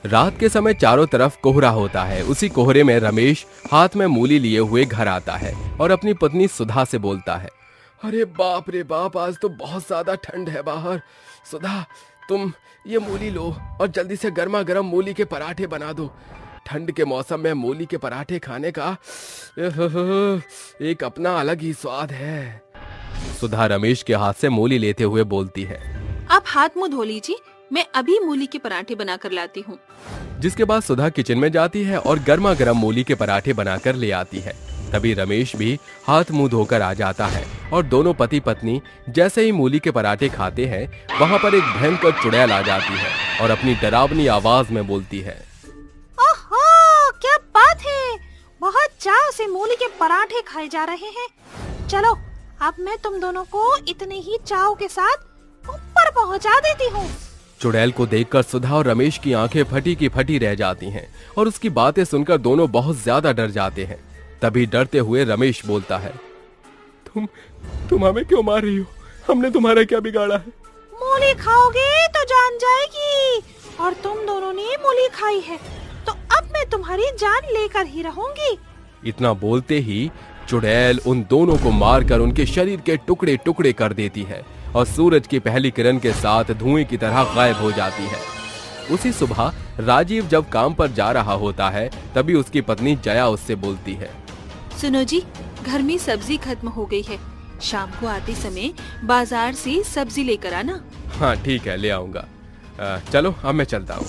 रात के समय चारों तरफ कोहरा होता है। उसी कोहरे में रमेश हाथ में मूली लिए हुए घर आता है और अपनी पत्नी सुधा से बोलता है, अरे बाप रे बाप, आज तो बहुत ज्यादा ठंड है बाहर। सुधा, तुम ये मूली लो और जल्दी से गर्मा गर्म मूली के पराठे बना दो। ठंड के मौसम में मूली के पराठे खाने का एक अपना अलग ही स्वाद है। सुधा रमेश के हाथ से मूली लेते हुए बोलती है, आप हाथ मुंह धो लीजिए, मैं अभी मूली के पराठे बनाकर लाती हूँ। जिसके बाद सुधा किचन में जाती है और गर्मा गर्म मूली के पराठे बनाकर ले आती है। तभी रमेश भी हाथ मुंह धोकर आ जाता है और दोनों पति पत्नी जैसे ही मूली के पराठे खाते हैं, वहाँ पर एक भयंकर चुड़ैल आ जाती है और अपनी डरावनी आवाज में बोलती है, ओहो, क्या बात है, बहुत चाव से मूली के पराठे खाए जा रहे हैं। चलो अब मैं तुम दोनों को इतने ही चाव के साथ ऊपर पहुंचा देती हूँ। चुड़ैल को देखकर सुधा और रमेश की आंखें फटी की फटी रह जाती हैं और उसकी बातें सुनकर दोनों बहुत ज्यादा डर जाते हैं। तभी डरते हुए रमेश बोलता है, तुम हमें क्यों मार रही हो? हमने तुम्हारा क्या बिगाड़ा है? मूली खाओगे तो जान जाएगी, और तुम दोनों ने मूली खाई है तो अब मैं तुम्हारी जान लेकर ही रहूंगी। इतना बोलते ही चुड़ैल उन दोनों को मारकर उनके शरीर के टुकड़े टुकड़े कर देती है और सूरज की पहली किरण के साथ धुएं की तरह गायब हो जाती है। उसी सुबह राजीव जब काम पर जा रहा होता है, तभी उसकी पत्नी जया उससे बोलती है, सुनो जी, घर में सब्जी खत्म हो गई है, शाम को आते समय बाजार से सब्जी लेकर आना। हाँ ठीक है, ले आऊंगा। चलो अब मैं चलता हूँ।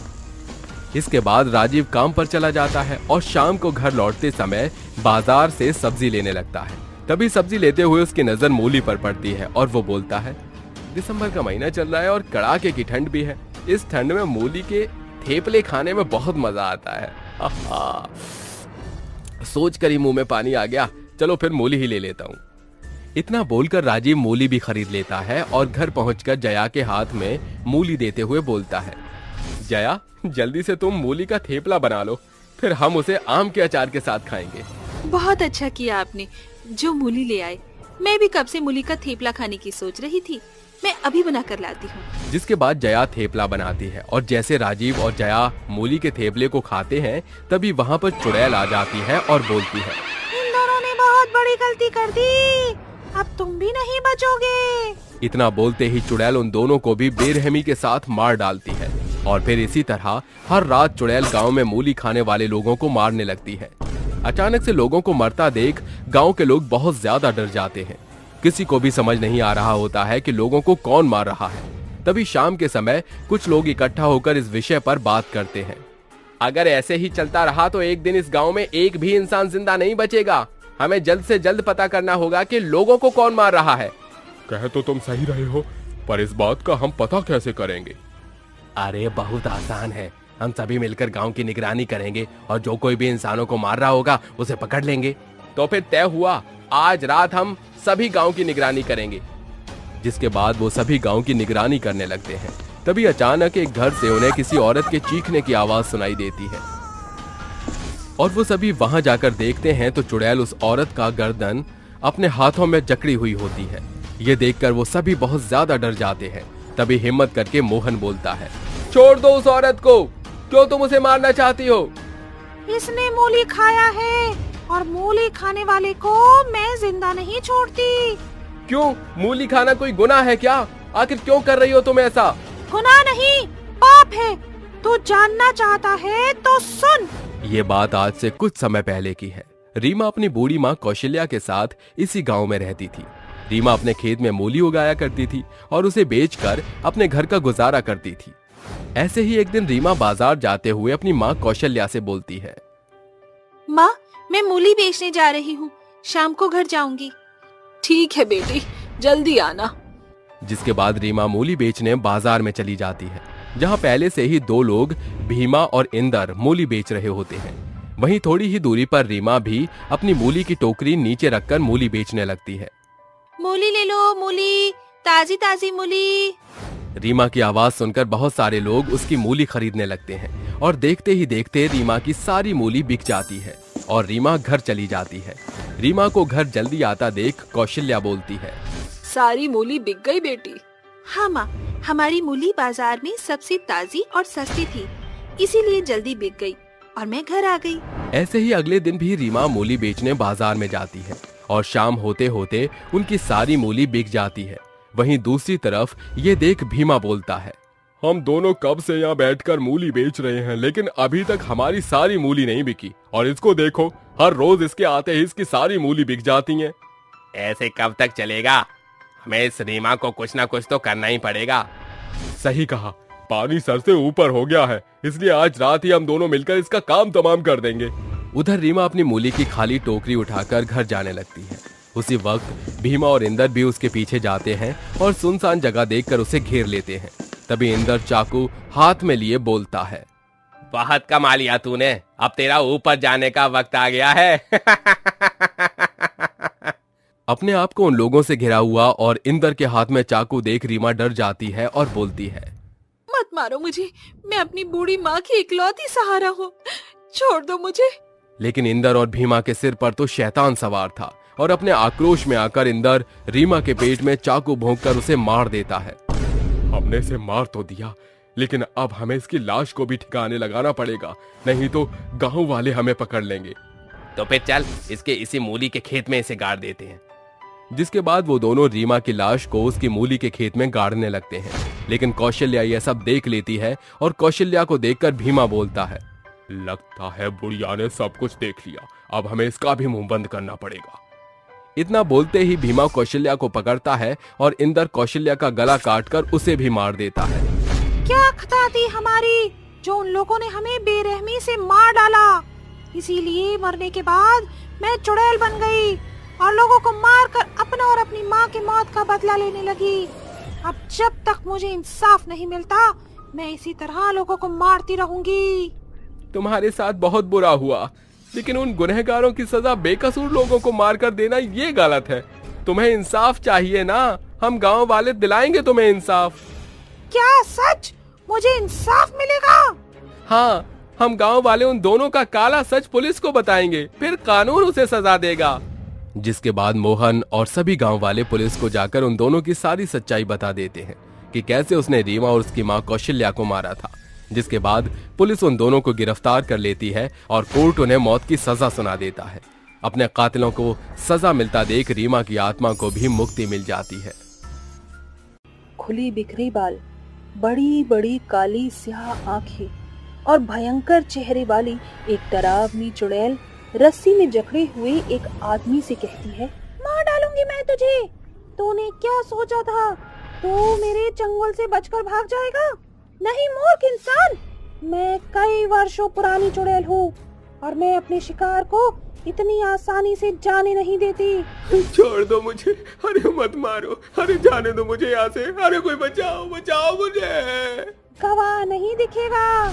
इसके बाद राजीव काम पर चला जाता है और शाम को घर लौटते समय बाजार से सब्जी लेने लगता है। तभी सब्जी लेते हुए उसकी नजर मूली पर पड़ती है और वो बोलता है, दिसंबर का महीना चल रहा है और कड़ाके की ठंड भी है। इस ठंड में मूली के थेपले खाने में बहुत मजा आता है। सोच कर ही मुंह में पानी आ गया। चलो फिर मूली ही ले लेता हूँ। इतना बोलकर राजीव मूली भी खरीद लेता है और घर पहुंचकर जया के हाथ में मूली देते हुए बोलता है, जया जल्दी से तुम मूली का थेपला बना लो, फिर हम उसे आम के अचार के साथ खाएंगे। बहुत अच्छा किया आपने जो मूली ले आए। मैं भी कब से मूली का थेपला खाने की सोच रही थी, मैं अभी बना कर लाती हूँ। जिसके बाद जया थेपला बनाती है और जैसे राजीव और जया मूली के थेपले को खाते हैं, तभी वहाँ पर चुड़ैल आ जाती है और बोलती है, इन दोनों ने बहुत बड़ी गलती कर दी, अब तुम भी नहीं बचोगे। इतना बोलते ही चुड़ैल उन दोनों को भी बेरहमी के साथ मार डालती है और फिर इसी तरह हर रात चुड़ैल गांव में मूली खाने वाले लोगों को मारने लगती है। अचानक से लोगों को मरता देख गांव के लोग बहुत ज्यादा डर जाते हैं। किसी को भी समझ नहीं आ रहा होता है कि लोगों को कौन मार रहा है। तभी शाम के समय कुछ लोग इकट्ठा होकर इस विषय पर बात करते हैं। अगर ऐसे ही चलता रहा तो एक दिन इस गांव में एक भी इंसान जिंदा नहीं बचेगा। हमें जल्द से जल्द पता करना होगा कि लोगों को कौन मार रहा है। कह तो तुम सही रहे हो, पर इस बात का हम पता कैसे करेंगे? अरे बहुत आसान है, हम सभी मिलकर गांव की निगरानी करेंगे और जो कोई भी इंसानों को मार रहा होगा उसे पकड़ लेंगे। तो फिर तय हुआ, आज रात हम सभी गांव की निगरानी करेंगे। जिसके बाद वो सभी गांव की निगरानी करने लगते हैं। तभी अचानक एक घर से उन्हें किसी औरत के चीखने की आवाज सुनाई देती है और वो सभी वहां जाकर देखते हैं तो चुड़ैल उस औरत का गर्दन अपने हाथों में जकड़ी हुई होती है। ये देखकर वो सभी बहुत ज्यादा डर जाते हैं। तभी हिम्मत करके मोहन बोलता है, छोड़ दो उस औरत को, क्यों तुम उसे मारना चाहती हो? इसने मूली खाया है और मूली खाने वाले को मैं जिंदा नहीं छोड़ती। क्यों, मूली खाना कोई गुनाह है क्या? आखिर क्यों कर रही हो तुम ऐसा? गुनाह नहीं, पाप है। तू जानना चाहता है तो सुन। ये बात आज से कुछ समय पहले की है। रीमा अपनी बूढ़ी माँ कौशल्या के साथ इसी गांव में रहती थी। रीमा अपने खेत में मूली उगाया करती थी और उसे बेचकर अपने घर का गुजारा करती थी। ऐसे ही एक दिन रीमा बाजार जाते हुए अपनी माँ कौशल्या से बोलती है, माँ मैं मूली बेचने जा रही हूँ, शाम को घर जाऊंगी। ठीक है बेटी, जल्दी आना। जिसके बाद रीमा मूली बेचने बाजार में चली जाती है, जहाँ पहले से ही दो लोग भीमा और इंदर मूली बेच रहे होते हैं। वहीं थोड़ी ही दूरी पर रीमा भी अपनी मूली की टोकरी नीचे रखकर मूली बेचने लगती है। मूली ले लो, मूली, ताजी ताजी मूली। रीमा की आवाज सुनकर बहुत सारे लोग उसकी मूली खरीदने लगते हैं और देखते ही देखते रीमा की सारी मूली बिक जाती है और रीमा घर चली जाती है। रीमा को घर जल्दी आता देख कौशल्या बोलती है, सारी मूली बिक गई बेटी। हाँ माँ, हमारी मूली बाजार में सबसे ताजी और सस्ती थी, इसीलिए जल्दी बिक गई और मैं घर आ गई। ऐसे ही अगले दिन भी रीमा मूली बेचने बाजार में जाती है और शाम होते होते उनकी सारी मूली बिक जाती है। वहीं दूसरी तरफ ये देख भीमा बोलता है, हम दोनों कब से यहाँ बैठकर मूली बेच रहे हैं, लेकिन अभी तक हमारी सारी मूली नहीं बिकी। और इसको देखो, हर रोज इसके आते ही इसकी सारी मूली बिक जाती हैं। ऐसे कब तक चलेगा? हमें इस रीमा को कुछ ना कुछ तो करना ही पड़ेगा। सही कहा, पानी सर से ऊपर हो गया है, इसलिए आज रात ही हम दोनों मिलकर इसका काम तमाम कर देंगे। उधर रीमा अपनी मूली की खाली टोकरी उठाकर घर जाने लगती है। उसी वक्त भीमा और इंदर भी उसके पीछे जाते हैं और सुनसान जगह देखकर उसे घेर लेते हैं। तभी इंदर चाकू हाथ में लिए बोलता है, बहुत कमा लिया तूने, अब तेरा ऊपर जाने का वक्त आ गया है। अपने आप को उन लोगों से घिरा हुआ और इंदर के हाथ में चाकू देख रीमा डर जाती है और बोलती है, मत मारो मुझे, मैं अपनी बूढ़ी माँ की इकलौती सहारा हूँ, छोड़ दो मुझे। लेकिन इंदर और भीमा के सिर पर तो शैतान सवार था और अपने आक्रोश में आकर इंदर रीमा के पेट में चाकू भोंककर उसे मार देता है। हमने इसे मार तो दिया, लेकिन अब हमें इसकी लाश को भी ठिकाने लगाना पड़ेगा, नहीं तो गांव वाले हमें पकड़ लेंगे। तो फिर चल इसके इसी मूली के खेत में इसे गाड़ देते हैं। जिसके बाद वो दोनों रीमा की लाश को उसकी मूली के खेत में गाड़ने लगते हैं। लेकिन कौशल्या यह सब देख लेती है और कौशल्या को देखकर भीमा बोलता है, लगता है बुढ़िया ने सब कुछ देख लिया, अब हमें इसका भी मुंह बंद करना पड़ेगा। इतना बोलते ही भीमा कौशल्या को पकड़ता है और इंदर कौशल्या का गला काटकर उसे भी मार देता है। क्या खता थी हमारी, जो उन लोगों ने हमें बेरहमी से मार डाला। इसीलिए मरने के बाद मैं चुड़ैल बन गई और लोगों को मारकर अपना और अपनी माँ की मौत का बदला लेने लगी। अब जब तक मुझे इंसाफ नहीं मिलता, मैं इसी तरह लोगों को मारती रहूंगी। तुम्हारे साथ बहुत बुरा हुआ, लेकिन उन गुनहगारों की सजा बेकसूर लोगों को मारकर देना ये गलत है। तुम्हें इंसाफ चाहिए ना, हम गांव वाले दिलाएंगे तुम्हें इंसाफ। क्या सच? मुझे इंसाफ मिलेगा? हाँ, हम गांव वाले उन दोनों का काला सच पुलिस को बताएंगे, फिर कानून उसे सजा देगा। जिसके बाद मोहन और सभी गांव वाले पुलिस को जाकर उन दोनों की सारी सच्चाई बता देते हैं कि कैसे उसने रीमा और उसकी माँ कौशल्या को मारा था। जिसके बाद पुलिस उन दोनों को गिरफ्तार कर लेती है और कोर्ट उन्हें मौत की सजा सुना देता है। अपने कातिलों को सजा मिलता देख रीमा की आत्मा को भी मुक्ति मिल जाती है। खुली बिखरी बाल, बड़ी बड़ी काली स्याह आंखें और भयंकर चेहरे वाली एक डरावनी चुड़ैल रस्सी में जकड़े हुए एक आदमी से कहती है, मार डालूंगी मैं तुझे। तूने क्या सोचा था, तू मेरे चंगुल से बचकर भाग जाएगा? नहीं मूर्ख इंसान, मैं कई वर्षों पुरानी चुड़ैल हूँ और मैं अपने शिकार को इतनी आसानी से जाने नहीं देती। छोड़ दो मुझे, अरे मत मारो, अरे जाने दो मुझे यहाँ से, अरे कोई बचाओ बचाओ मुझे। गवाह नहीं दिखेगा,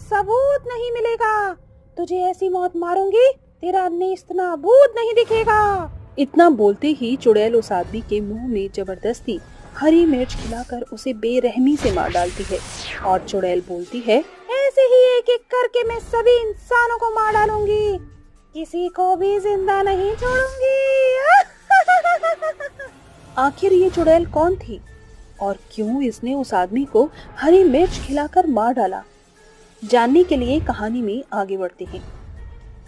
सबूत नहीं मिलेगा, तुझे ऐसी मौत मारूंगी तेरा नेस्तनाबूद नहीं दिखेगा। इतना बोलते ही चुड़ैल उस आदमी के मुंह में जबरदस्ती हरी मिर्च खिलाकर उसे बेरहमी से मार डालती है और चुड़ैल बोलती है, ऐसे ही एक एक करके मैं सभी इंसानों को मार डालूंगी, किसी को भी जिंदा नहीं छोड़ूंगी। आखिर ये चुड़ैल कौन थी और क्यों इसने उस आदमी को हरी मिर्च खिलाकर मार डाला? जानने के लिए कहानी में आगे बढ़ते हैं।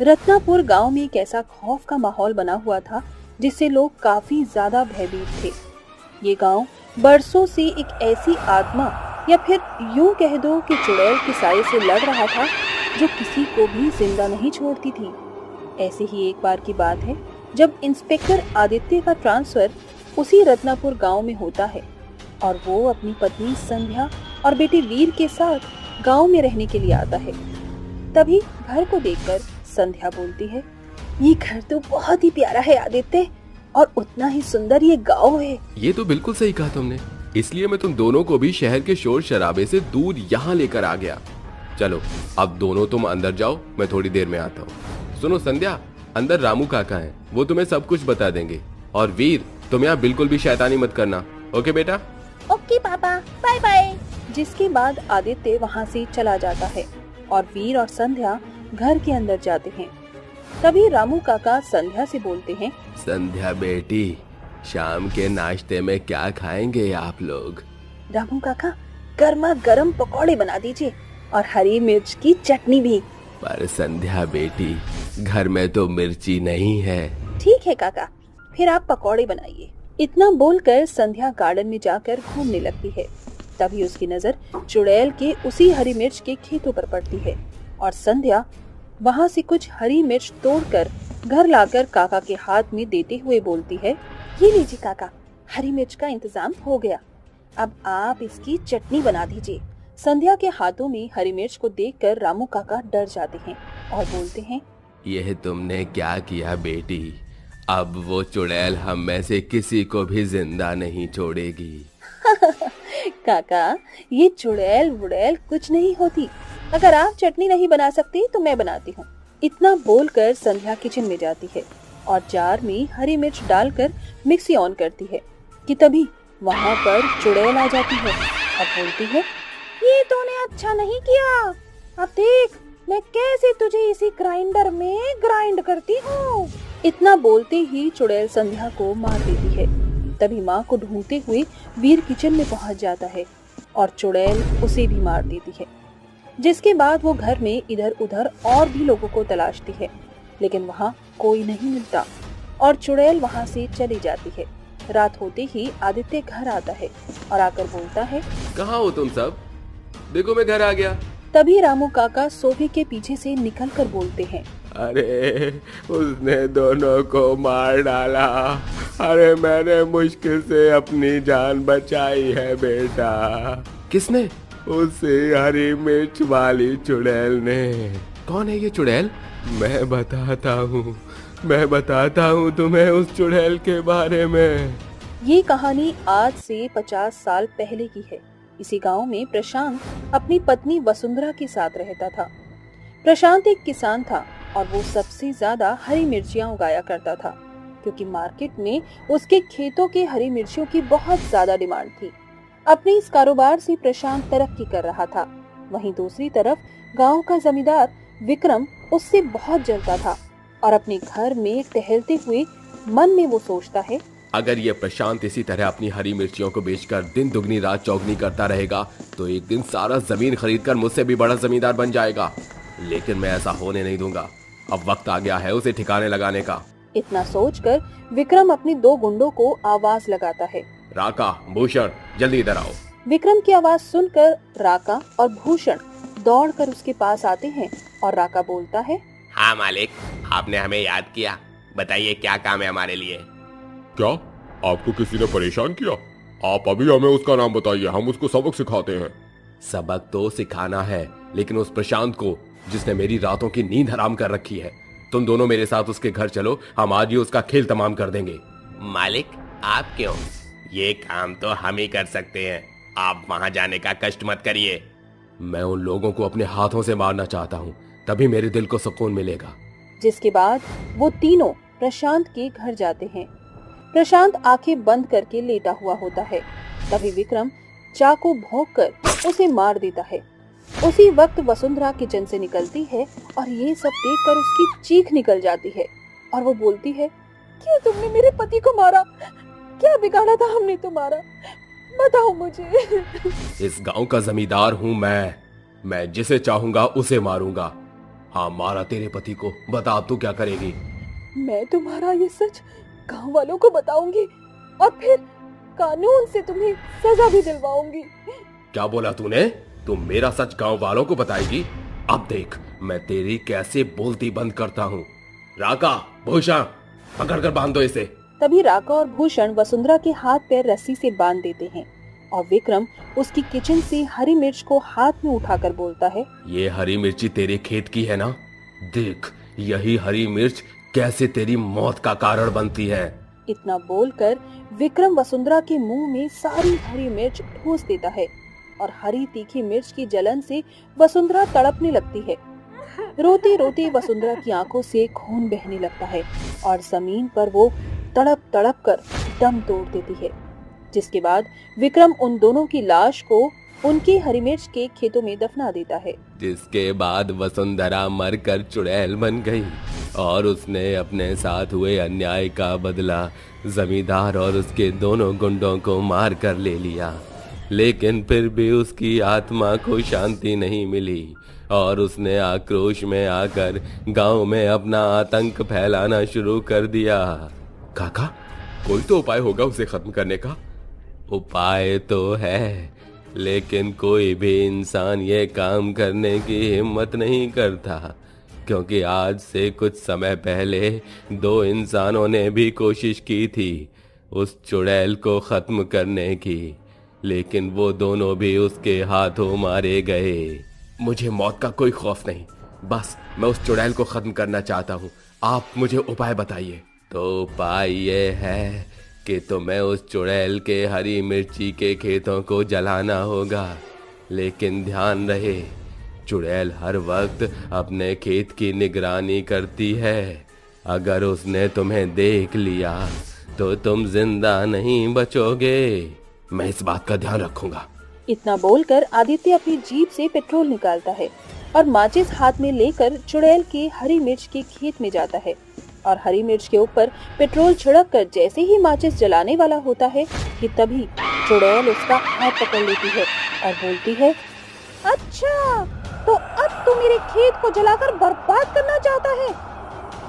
रत्नापुर गांव में एक ऐसा खौफ का माहौल बना हुआ था जिससे लोग काफी ज्यादा भयभीत थे। ये गांव बरसों से एक ऐसी आत्मा या फिर यूं कह दो कि चुड़ैल के साये से लड़ रहा था जो किसी को भी जिंदा नहीं छोड़ती थी। ऐसे ही एक बार की बात है जब इंस्पेक्टर आदित्य का ट्रांसफर उसी रत्नापुर गांव में होता है और वो अपनी पत्नी संध्या और बेटे वीर के साथ गांव में रहने के लिए आता है। तभी घर को देखकर संध्या बोलती है, ये घर तो बहुत ही प्यारा है आदित्य, और उतना ही सुंदर ये गांव है। ये तो बिल्कुल सही कहा तुमने, इसलिए मैं तुम दोनों को भी शहर के शोर शराबे से दूर यहाँ लेकर आ गया। चलो अब दोनों तुम अंदर जाओ, मैं थोड़ी देर में आता हूँ। सुनो संध्या, अंदर रामू काका हैं, वो तुम्हें सब कुछ बता देंगे। और वीर, तुम यहाँ बिल्कुल भी शैतानी मत करना, ओके बेटा? ओके पापा, बाय बाय। जिसके बाद आदित्य वहाँ से चला जाता है और वीर और संध्या घर के अंदर जाते हैं। तभी रामू काका संध्या से बोलते हैं, संध्या बेटी, शाम के नाश्ते में क्या खाएंगे आप लोग? रामू काका, गर्मा गर्म पकौड़े बना दीजिए और हरी मिर्च की चटनी भी। पर संध्या बेटी, घर में तो मिर्ची नहीं है। ठीक है काका, फिर आप पकौड़े बनाइए। इतना बोलकर संध्या गार्डन में जाकर घूमने लगती है। तभी उसकी नजर चुड़ैल के उसी हरी मिर्च के खेतों पर पड़ती है और संध्या वहाँ से कुछ हरी मिर्च तोड़कर घर लाकर काका के हाथ में देते हुए बोलती है, ये लीजिए काका, हरी मिर्च का इंतजाम हो गया, अब आप इसकी चटनी बना दीजिए। संध्या के हाथों में हरी मिर्च को देखकर रामू काका डर जाते हैं और बोलते हैं, यह तुमने क्या किया बेटी? अब वो चुड़ैल हम में से किसी को भी जिंदा नहीं छोड़ेगी। काका, ये चुड़ैल वुड़ैल कुछ नहीं होती। अगर आप चटनी नहीं बना सकती तो मैं बनाती हूँ। इतना बोलकर संध्या किचन में जाती है और जार में हरी मिर्च डालकर मिक्सी ऑन करती है कि तभी वहाँ पर चुड़ैल आ जाती है और बोलती है, ये तूने अच्छा नहीं किया। अब देख मैं कैसे तुझे इसी ग्राइंडर में ग्राइंड करती हूँ। इतना बोलते ही चुड़ैल संध्या को मार देती है। तभी माँ को ढूंढते हुए वीर किचन में पहुंच जाता है और चुड़ैल उसे भी मार देती है। जिसके बाद वो घर में इधर उधर और भी लोगों को तलाशती है, लेकिन वहाँ कोई नहीं मिलता और चुड़ैल वहाँ से चली जाती है। रात होते ही आदित्य घर आता है और आकर बोलता है, कहाँ हो तुम सब? देखो मैं घर आ गया। तभी रामू काका सोफे के पीछे से निकलकर बोलते हैं, अरे उसने दोनों को मार डाला। अरे मैंने मुश्किल से अपनी जान बचाई है बेटा। किसने? उसे हरी मिर्च वाली चुड़ैल ने। कौन है ये चुड़ैल? मैं बताता हूँ तुम्हें उस चुड़ैल के बारे में। ये कहानी आज से 50 साल पहले की है। इसी गांव में प्रशांत अपनी पत्नी वसुंधरा के साथ रहता था। प्रशांत एक किसान था और वो सबसे ज्यादा हरी मिर्चियाँ उगाया करता था, क्योंकि मार्केट में उसके खेतों के हरी मिर्चियों की बहुत ज्यादा डिमांड थी। अपने इस कारोबार से प्रशांत तरक्की कर रहा था। वहीं दूसरी तरफ गांव का जमींदार विक्रम उससे बहुत जलता था और अपने घर में टहलते हुए मन में वो सोचता है, अगर ये प्रशांत इसी तरह अपनी हरी मिर्चियों को बेचकर दिन दुगनी रात चौगनी करता रहेगा तो एक दिन सारा जमीन खरीदकर मुझसे भी बड़ा जमींदार बन जाएगा। लेकिन मैं ऐसा होने नहीं दूंगा। अब वक्त आ गया है उसे ठिकाने लगाने का। इतना सोचकर विक्रम अपने 2 गुंडों को आवाज लगाता है, राका, भूषण, जल्दी इधर आओ। विक्रम की आवाज सुनकर राका और भूषण दौड़कर उसके पास आते हैं और राका बोलता है, हाँ मालिक, आपने हमें याद किया, बताइए क्या काम है हमारे लिए। क्या आपको किसी ने परेशान किया? आप अभी हमें उसका नाम बताइए, हम उसको सबक सिखाते हैं। सबक तो सिखाना है, लेकिन उस प्रशांत को जिसने मेरी रातों की नींद हराम कर रखी है। तुम दोनों मेरे साथ उसके घर चलो, हम आज ही उसका खेल तमाम कर देंगे। मालिक, आप क्यों? ये काम तो हम ही कर सकते हैं, आप वहां जाने का कष्ट मत करिए। मैं उन लोगों को अपने हाथों से मारना चाहता हूँ, तभी मेरे दिल को सुकून मिलेगा। जिसके बाद वो तीनों प्रशांत के घर जाते हैं। प्रशांत आंखें बंद करके लेटा हुआ होता है। तभी विक्रम चाकू भोंककर उसे मार देता है। उसी वक्त वसुंधरा किचन से निकलती है और ये सब देखकर उसकी चीख निकल जाती है और वो बोलती है, क्यों तुमने मेरे पति को मारा? क्या बिगाड़ा था हमने तुम्हारा? बताओ मुझे। इस गांव का जमींदार हूँ मैं जिसे चाहूंगा उसे मारूंगा। हाँ, मारा तेरे पति को, बता तू क्या करेगी? मैं तुम्हारा ये सच गांव वालों को बताऊंगी और फिर कानून से तुम्हें सजा भी दिलवाऊंगी। क्या बोला तूने? तुम मेरा सच गांव वालों को बताएगी? अब देख मैं तेरी कैसे बोलती बंद करता हूँ। राका, भूषण, पकड़कर बांध दो इसे। तभी राका और भूषण वसुंधरा के हाथ पैर रस्सी से बांध देते हैं और विक्रम उसकी किचन से हरी मिर्च को हाथ में उठाकर बोलता है, ये हरी मिर्ची तेरे खेत की है ना? देख यही हरी मिर्च कैसे तेरी मौत का कारण बनती है। इतना बोलकर विक्रम वसुंधरा के मुंह में सारी हरी मिर्च ठूस देता है और हरी तीखी मिर्च की जलन से वसुंधरा तड़पने लगती है। रोते रोते वसुंधरा की आंखों से खून बहने लगता है और जमीन पर वो तड़प तड़प कर दम तोड़ देती है। जिसके बाद विक्रम उन दोनों की लाश को उनकी हरी मिर्च के खेतों में दफना देता है। जिसके बाद वसुंधरा मरकर चुड़ैल बन गई और उसने अपने साथ हुए अन्याय का बदला जमींदार और उसके दोनों गुंडों को मार कर ले लिया। लेकिन फिर भी उसकी आत्मा को शांति नहीं मिली और उसने आक्रोश में आकर गांव में अपना आतंक फैलाना शुरू कर दिया। काका, कोई तो उपाय होगा उसे खत्म करने का। उपाय तो है, लेकिन कोई भी इंसान ये काम करने की हिम्मत नहीं करता, क्योंकि आज से कुछ समय पहले 2 इंसानों ने भी कोशिश की थी उस चुड़ैल को खत्म करने की, लेकिन वो दोनों भी उसके हाथों मारे गए। मुझे मौत का कोई खौफ नहीं, बस मैं उस चुड़ैल को खत्म करना चाहता हूँ। आप मुझे उपाय बताइए। तो उपाय ये है कि तुम्हें उस चुड़ैल के हरी मिर्ची के खेतों को जलाना होगा, लेकिन ध्यान रहे चुड़ैल हर वक्त अपने खेत की निगरानी करती है। अगर उसने तुम्हें देख लिया तो तुम जिंदा नहीं बचोगे। मैं इस बात का ध्यान रखूंगा। इतना बोलकर आदित्य अपनी जीप से पेट्रोल निकालता है और माचिस हाथ में लेकर चुड़ैल के हरी मिर्च के खेत में जाता है और हरी मिर्च के ऊपर पेट्रोल छिड़क कर जैसे ही माचिस जलाने वाला होता है कि तभी चुड़ैल उसका हाथ पकड़ लेती है और बोलती है, अच्छा तो अब तू मेरे खेत को जलाकर बर्बाद करना चाहता है,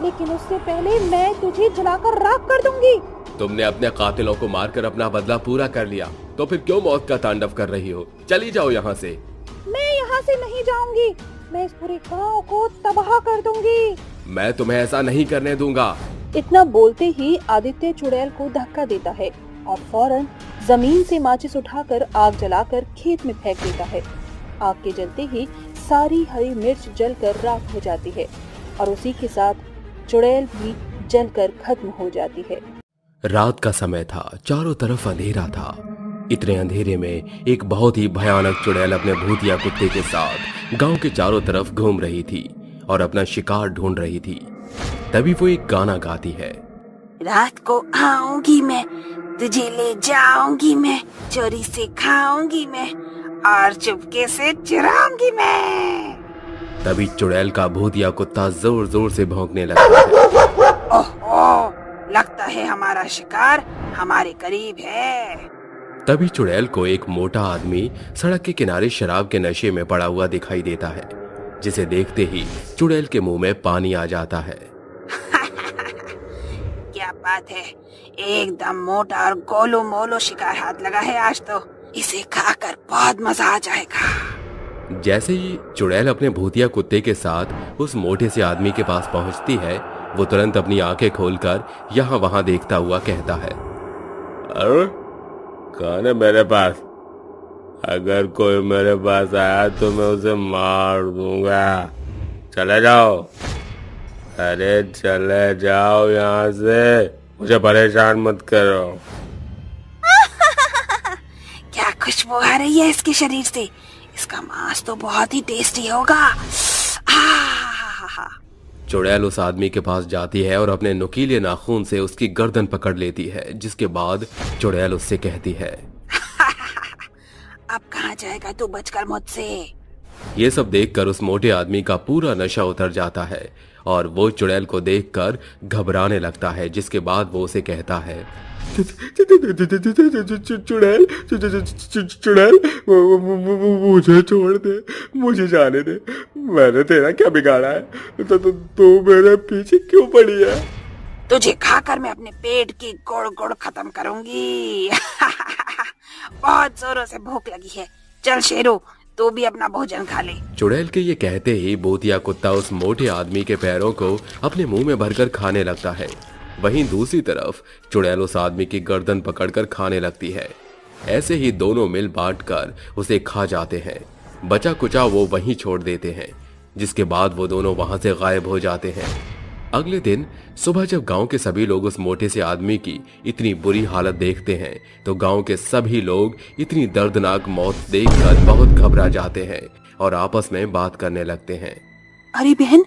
लेकिन उससे पहले मैं तुझे जलाकर राख कर दूंगी। तुमने अपने कातिलों को मारकर अपना बदला पूरा कर लिया, तो फिर क्यों मौत का तांडव कर रही हो? चली जाओ यहाँ से। मैं यहाँ से नहीं जाऊंगी, मैं इस पूरे गांव को तबाह कर दूंगी। मैं तुम्हें ऐसा नहीं करने दूंगा। इतना बोलते ही आदित्य चुड़ैल को धक्का देता है और फौरन जमीन से माचिस उठाकर आग जलाकर खेत में फेंक देता है। आग के जलते ही सारी हरी मिर्च जलकर राख हो जाती है और उसी के साथ चुड़ैल भी जलकर खत्म हो जाती है। रात का समय था, चारों तरफ अंधेरा था। इतने अंधेरे में एक बहुत ही भयानक चुड़ैल अपने भूतिया कुत्ते के साथ गांव के चारों तरफ घूम रही थी और अपना शिकार ढूंढ रही थी। तभी वो एक गाना गाती है, रात को आऊंगी मैं, तुझे ले जाऊंगी मैं, चोरी से खाऊंगी मैं और चुपके से चुराऊंगी मैं। तभी चुड़ैल का भूतिया कुत्ता जोर जोर से भौंकने लगता है। ओह, लगता है हमारा शिकार हमारे करीब है। तभी चुड़ैल को एक मोटा आदमी सड़क के किनारे शराब के नशे में पड़ा हुआ दिखाई देता है, जिसे देखते ही चुड़ैल के मुंह में पानी आ जाता है। क्या बात है, एकदम मोटा और गोलो मोलो शिकार हाथ लगा है आज तो। इसे खाकर बहुत मजा आ जाएगा। जैसे ही चुड़ैल अपने भूतिया कुत्ते के साथ उस मोटे से आदमी के पास पहुंचती है, वो तुरंत अपनी आंखें खोलकर यहाँ वहां देखता हुआ कहता है, अरे कौन है मेरे पास? अगर कोई मेरे पास आया तो मैं उसे मार दूंगा। चले जाओ, अरे चले जाओ यहाँ से, मुझे परेशान मत करो। क्या खुशबू आ रही है इसके शरीर से, इसका मांस तो बहुत ही टेस्टी होगा। चुड़ैल उस आदमी के पास जाती है और अपने नुकीले नाखून से उसकी गर्दन पकड़ लेती है, जिसके बाद चुड़ैल उससे कहती है, अब कहाँ जाएगा तू बचकर मुझसे। ये सब देखकर उस मोटे आदमी का पूरा नशा उतर जाता है और वो चुड़ैल को देखकर घबराने लगता है, जिसके बाद वो उसे कहता है, चुड़ैल चुड़ैल मुझे छोड़ दे, मुझे जाने दे। मैंने तेरा क्या बिगाड़ा है? तो मेरे पीछे क्यों पड़ी है? तुझे खाकर मैं अपने पेट की गुड़ गुड़ खत्म करूंगी। बहुत जोरों से भूख लगी है, चल शेरू तू भी अपना भोजन खा ले। चुड़ैल के ये कहते ही भूतिया कुत्ता उस मोटे आदमी के पैरों को अपने मुंह में भरकर खाने लगता है। वहीं दूसरी तरफ चुड़ैल उस आदमी की गर्दन पकड़कर खाने लगती है। ऐसे ही दोनों मिल बांटकर उसे खा जाते हैं। बचा कुचा वो वहीं छोड़ देते हैं, जिसके बाद वो दोनों वहां से गायब हो जाते हैं। अगले दिन सुबह जब गांव के सभी लोग उस मोटे से आदमी की इतनी बुरी हालत देखते हैं, तो गांव के सभी लोग इतनी दर्दनाक मौत देखकर बहुत घबरा जाते हैं और आपस में बात करने लगते हैं। अरे बहन,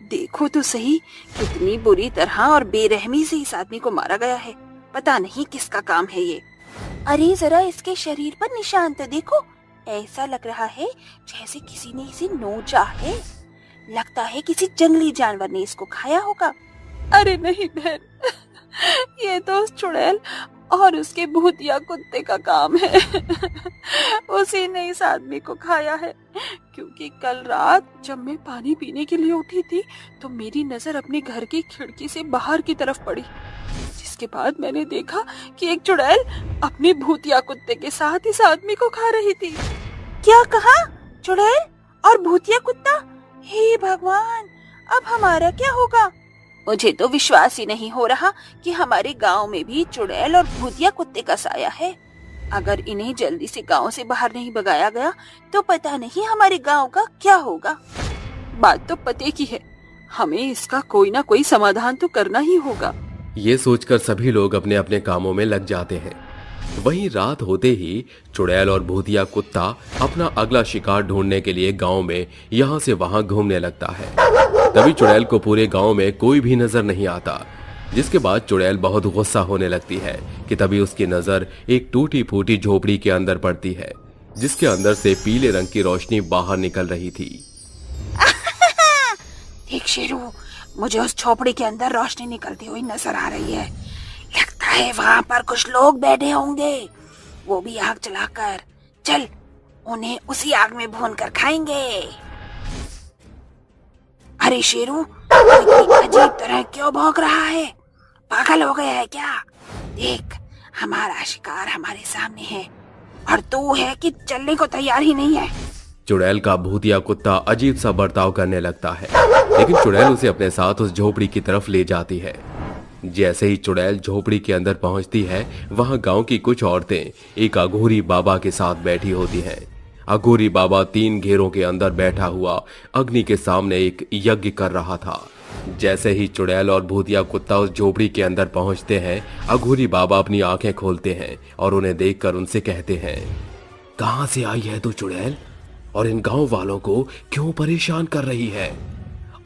देखो तो सही, कितनी बुरी तरह और बेरहमी से इस आदमी को मारा गया है। पता नहीं किसका काम है ये। अरे जरा इसके शरीर पर निशान तो देखो, ऐसा लग रहा है जैसे किसी ने इसे नोचा है। लगता है किसी जंगली जानवर ने इसको खाया होगा। अरे नहीं बहन, ये तो उस चुड़ैल और उसके भूतिया कुत्ते का काम है। उसी ने इस आदमी को खाया है, क्योंकि कल रात जब मैं पानी पीने के लिए उठी थी तो मेरी नजर अपने घर की खिड़की से बाहर की तरफ पड़ी, जिसके बाद मैंने देखा कि एक चुड़ैल अपने भूतिया कुत्ते के साथ इस आदमी को खा रही थी। क्या कहा? चुड़ैल और भूतिया कुत्ता? हे भगवान, अब हमारा क्या होगा? मुझे तो विश्वास ही नहीं हो रहा कि हमारे गांव में भी चुड़ैल और भूतिया कुत्ते का साया है। अगर इन्हें जल्दी से गांव से बाहर नहीं भगाया गया तो पता नहीं हमारे गांव का क्या होगा। बात तो पते की है, हमें इसका कोई ना कोई समाधान तो करना ही होगा। ये सोचकर सभी लोग अपने अपने कामों में लग जाते हैं। वहीं रात होते ही चुड़ैल और भूतिया कुत्ता अपना अगला शिकार ढूंढने के लिए गांव में यहाँ से वहां घूमने लगता है। तभी चुड़ैल को पूरे गांव में कोई भी नजर नहीं आता, जिसके बाद चुड़ैल बहुत गुस्सा होने लगती है कि तभी उसकी नजर एक टूटी फूटी झोपड़ी के अंदर पड़ती है, जिसके अंदर से पीले रंग की रोशनी बाहर निकल रही थी। देख शेरू, मुझे उस झोपड़ी के अंदर रोशनी निकलती हुई नजर आ रही है। लगता है वहाँ पर कुछ लोग बैठे होंगे, वो भी आग जलाकर। चल, उन्हें उसी आग में भून कर खाएंगे। अरे शेरू, इतनी अजीब तरह क्यों भौंक रहा है? पागल हो गया है क्या? देख, हमारा शिकार हमारे सामने है और तू है कि चलने को तैयार ही नहीं है। चुड़ैल का भूतिया कुत्ता अजीब सा बर्ताव करने लगता है, लेकिन चुड़ैल उसे अपने साथ उस झोपड़ी की तरफ ले जाती है। जैसे ही चुड़ैल झोपड़ी के अंदर पहुंचती है, वहां गांव की कुछ औरतें एक अघोरी बाबा के साथ बैठी होती हैं। अघोरी बाबा 3 घेरों के अंदर बैठा हुआ अग्नि के सामने एक यज्ञ कर रहा था। जैसे ही चुड़ैल और भूतिया कुत्ता उस झोपड़ी के अंदर पहुंचते हैं, अघोरी बाबा अपनी आंखें खोलते हैं और उन्हें देखकर उनसे कहते हैं, कहां से आई है तू चुड़ैल, और इन गांव वालों को क्यों परेशान कर रही है?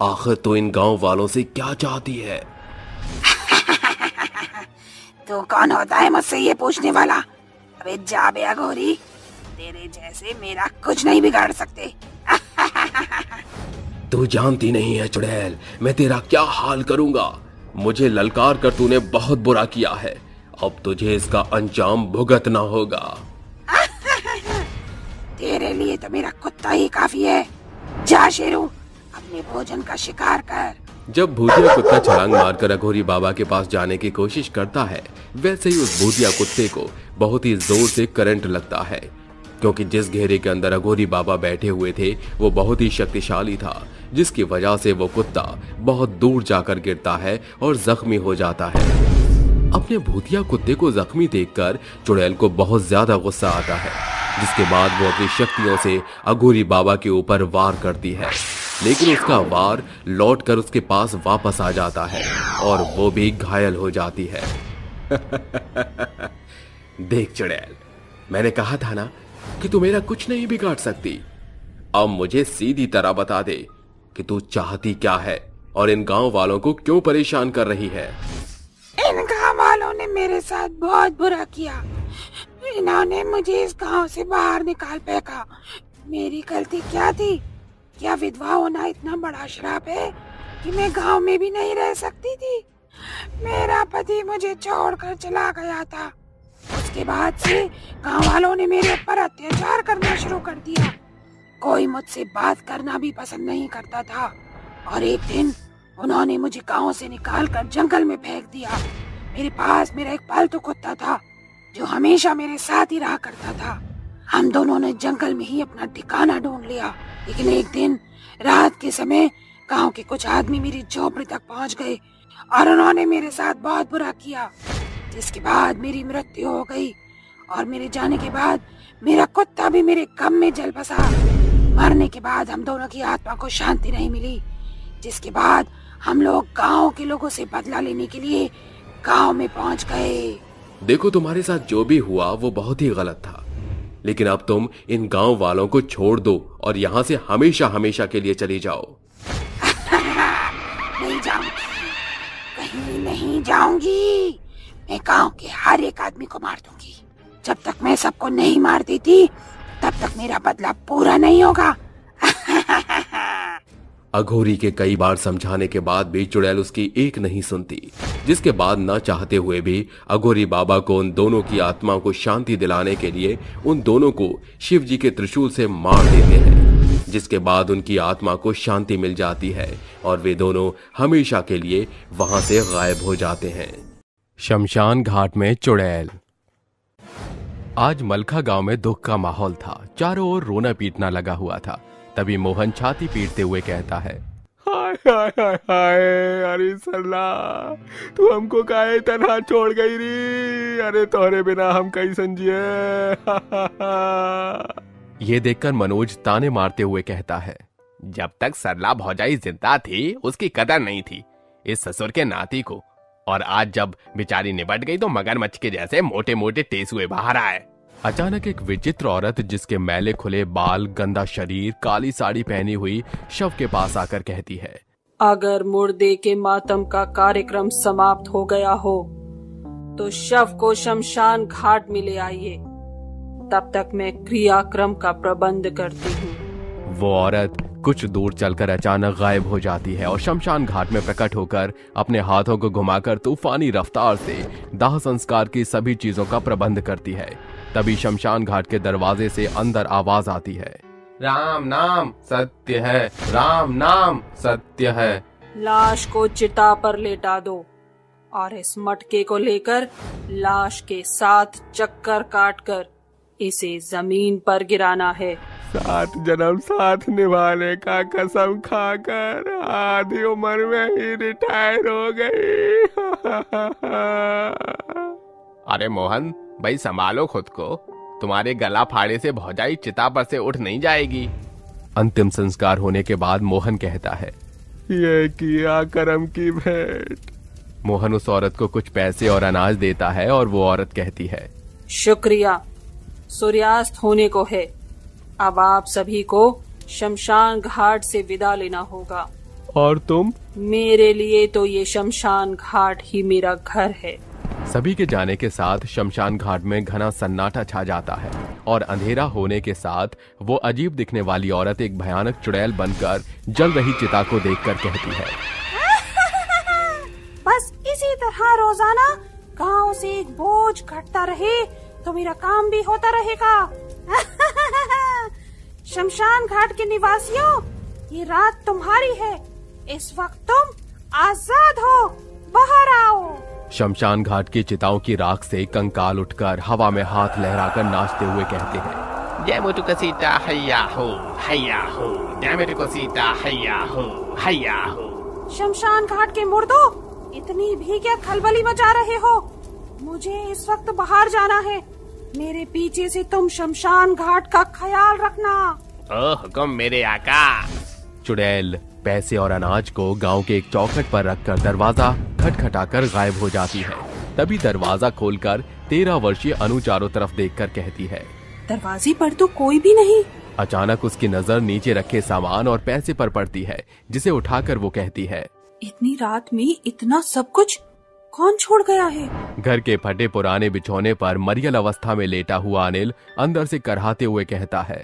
आखिर तो इन गांव वालों से क्या चाहती है? तो कौन होता है मुझसे ये पूछने वाला? अबे जा बे अघोरी, तेरे जैसे मेरा कुछ नहीं बिगाड़ सकते। तू जानती नहीं है चुड़ैल, मैं तेरा क्या हाल करूंगा। मुझे ललकार कर तूने बहुत बुरा किया है, अब तुझे इसका अंजाम भुगतना होगा। तेरे लिए तो मेरा कुत्ता ही काफी है। जा शेरू, अपने भोजन का शिकार कर। जब भूतिया कुत्ता छलांग मारकर अघोरी बाबा के पास जाने की कोशिश करता है, वैसे ही उस भूतिया कुत्ते को बहुत ही जोर से करंट लगता है, क्योंकि जिस घेरे के अंदर अघोरी बाबा बैठे हुए थे वो बहुत ही शक्तिशाली था, जिसकी वजह से वो कुत्ता बहुत दूर जाकर गिरता है और जख्मी हो जाता है। अपने भूतिया कुत्ते को जख्मी देखकर चुड़ैल को बहुत ज्यादा गुस्सा आता है, जिसके बाद वो अपनी शक्तियों से अघोरी बाबा के ऊपर वार करती है, लेकिन उसका वार लौटकर उसके पास वापस आ जाता है और वो भी घायल हो जाती है। देख चुड़ैल, मैंने कहा था ना कि तू मेरा कुछ नहीं बिगाड़ सकती। अब मुझे सीधी तरह बता दे कि तू चाहती क्या है और इन गांव वालों को क्यों परेशान कर रही है? इन गांव वालों ने मेरे साथ बहुत बुरा किया। इन्होंने मुझे इस गांव से बाहर निकाल फेंका। मेरी गलती क्या थी? क्या विधवा होना इतना बड़ा श्राप है कि मैं गांव में भी नहीं रह सकती थी? मेरा पति मुझे छोड़कर चला गया था। उसके बाद से गांव वालों ने मेरे ऊपर अत्याचार करना शुरू कर दिया। कोई मुझसे बात करना भी पसंद नहीं करता था और एक दिन उन्होंने मुझे गांव से निकालकर जंगल में फेंक दिया। मेरे पास मेरा एक पालतू कुत्ता था जो हमेशा मेरे साथ ही रहा करता था। हम दोनों ने जंगल में ही अपना ठिकाना ढूंढ लिया, लेकिन एक दिन रात के समय गांव के कुछ आदमी मेरी झोपड़ी तक पहुंच गए और उन्होंने मेरे साथ बहुत बुरा किया, जिसके बाद मेरी मृत्यु हो गई। और मेरे जाने के बाद मेरा कुत्ता भी मेरे गम में जल बसा। मरने के बाद हम दोनों की आत्मा को शांति नहीं मिली, जिसके बाद हम लोग गांव के लोगों से बदला लेने के लिए गांव में पहुंच गए। देखो, तुम्हारे साथ जो भी हुआ वो बहुत ही गलत था, लेकिन अब तुम इन गांव वालों को छोड़ दो और यहाँ से हमेशा हमेशा के लिए चली जाओ। नहीं जाऊंगी, कहीं नहीं जाऊंगी। मैं गांव के हर एक आदमी को मार दूंगी। जब तक मैं सबको नहीं मार देती तब तक मेरा बदला पूरा नहीं होगा। अघोरी के कई बार समझाने के बाद भी चुड़ैल उसकी एक नहीं सुनती जिसके बाद न चाहते हुए भी अघोरी बाबा को उन दोनों की आत्मा को शांति दिलाने के लिए उन दोनों को शिव जी के त्रिशूल से मार देते हैं, जिसके बाद उनकी आत्मा को शांति मिल जाती है और वे दोनों हमेशा के लिए वहां से गायब हो जाते हैं। शमशान घाट में चुड़ैल। आज मलखा गांव में दुख का माहौल था। चारों ओर रोना पीटना लगा हुआ था। तभी मोहन छाती पीटते हुए कहता है, हाय हाय हाय हाय, अरे सरला तू हमको काहे तन्हा छोड़ गई री। अरे तोहरे बिना हम कैसन जिए। ये देखकर मनोज ताने मारते हुए कहता है, जब तक सरला भौजाई जिंदा थी उसकी कदर नहीं थी इस ससुर के नाती को, और आज जब बेचारी निपट गई तो मगरमच्छ के जैसे मोटे मोटे टेसुए बाहर आए। अचानक एक विचित्र औरत जिसके मैले खुले बाल, गंदा शरीर, काली साड़ी पहनी हुई शव के पास आकर कहती है, अगर मुर्दे के मातम का कार्यक्रम समाप्त हो गया हो तो शव को शमशान घाट में ले आइए, तब तक मैं क्रियाक्रम का प्रबंध करती हूँ। वो औरत कुछ दूर चलकर अचानक गायब हो जाती है और शमशान घाट में प्रकट होकर अपने हाथों को घुमाकर तूफानी रफ्तार से दाह संस्कार की सभी चीजों का प्रबंध करती है। तभी शमशान घाट के दरवाजे से अंदर आवाज आती है, राम नाम सत्य है, राम नाम सत्य है। लाश को चिता पर लेटा दो और इस मटके को लेकर लाश के 7 चक्कर काटकर इसे जमीन पर गिराना है। 7 जन्म साथ निभाने का कसम खाकर आधी उम्र में ही रिटायर हो गई। अरे मोहन भाई, संभालो खुद को, तुम्हारे गला फाड़े से भौजाई चिता पर से उठ नहीं जाएगी। अंतिम संस्कार होने के बाद मोहन कहता है, ये किया करम की भेंट। मोहन उस औरत को कुछ पैसे और अनाज देता है और वो औरत कहती है, शुक्रिया, सूर्यास्त होने को है, अब आप सभी को शमशान घाट से विदा लेना होगा। और तुम? मेरे लिए तो ये शमशान घाट ही मेरा घर है। सभी के जाने के साथ शमशान घाट में घना सन्नाटा छा जाता है और अंधेरा होने के साथ वो अजीब दिखने वाली औरत एक भयानक चुड़ैल बनकर जल रही चिता को देखकर कहती है, बस इसी तरह रोजाना गांव से एक बोझ घटता रहे तो मेरा काम भी होता रहेगा। शमशान घाट के निवासियों, ये रात तुम्हारी है, इस वक्त तुम आजाद हो, बाहर आओ। शमशान घाट की चिताओं की राख से कंकाल उठकर हवा में हाथ लहराकर नाचते हुए कहते हैं, जय मुझको सीता हैया हो, हैया हो, जय मुझको सीता हैया हो, हैया हो। शमशान घाट के मुर्दों, इतनी भी क्या खलबली मचा रहे हो? मुझे इस वक्त बाहर जाना है। मेरे पीछे से तुम शमशान घाट का ख्याल रखना। ओ हुक्म मेरे आका। चुड़ैल पैसे और अनाज को गांव के एक चौखट पर रखकर दरवाजा खटखटाकर गायब हो जाती है। तभी दरवाजा खोलकर 13 वर्षीय अनु चारों तरफ देखकर कहती है, दरवाजे पर तो कोई भी नहीं। अचानक उसकी नजर नीचे रखे सामान और पैसे पर पड़ती है, जिसे उठाकर वो कहती है, इतनी रात में इतना सब कुछ कौन छोड़ गया है? घर के फटे पुराने बिछौने पर मरियल अवस्था में लेटा हुआ अनिल अंदर से करहाते हुए कहता है,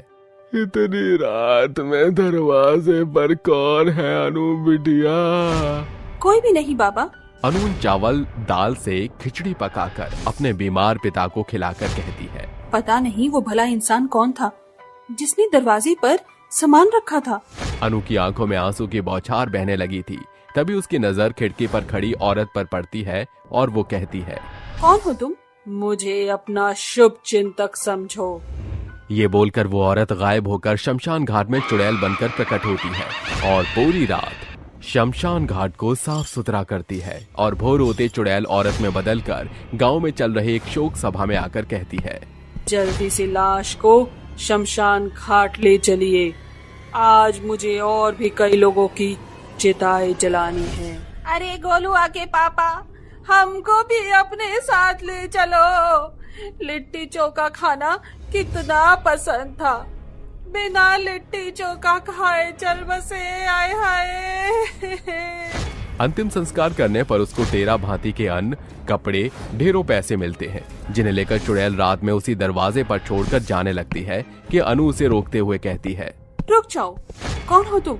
इतनी रात में दरवाजे पर कौन है अनु बिटिया? कोई भी नहीं बाबा। अनु चावल दाल से खिचड़ी पकाकर अपने बीमार पिता को खिलाकर कहती है, पता नहीं वो भला इंसान कौन था जिसने दरवाजे पर सामान रखा था। अनु की आंखों में आंसू की बौछार बहने लगी थी। तभी उसकी नजर खिड़की पर खड़ी औरत पर पड़ती है और वो कहती है, कौन हो तुम? मुझे अपना शुभ चिंतक समझो। ये बोलकर वो औरत गायब होकर शमशान घाट में चुड़ैल बनकर प्रकट होती है और पूरी रात शमशान घाट को साफ सुथरा करती है और भोर होते चुड़ैल औरत में बदलकर गांव में चल रहे एक शोक सभा में आकर कहती है, जल्दी से लाश को शमशान घाट ले चलिए, आज मुझे और भी कई लोगों की चिताएं जलानी है। अरे गोलुआ के पापा, हमको भी अपने साथ ले चलो। लिट्टी चोखा खाना कितना पसंद था, बिना लिट्टी चोखा खाए चल बसे, आए हाय। अंतिम संस्कार करने पर उसको 13 भांति के अन्न, कपड़े, ढेरों पैसे मिलते हैं, जिन्हें लेकर चुड़ैल रात में उसी दरवाजे पर छोड़कर जाने लगती है कि अनु उसे रोकते हुए कहती है, रुक जाओ, कौन हो तुम?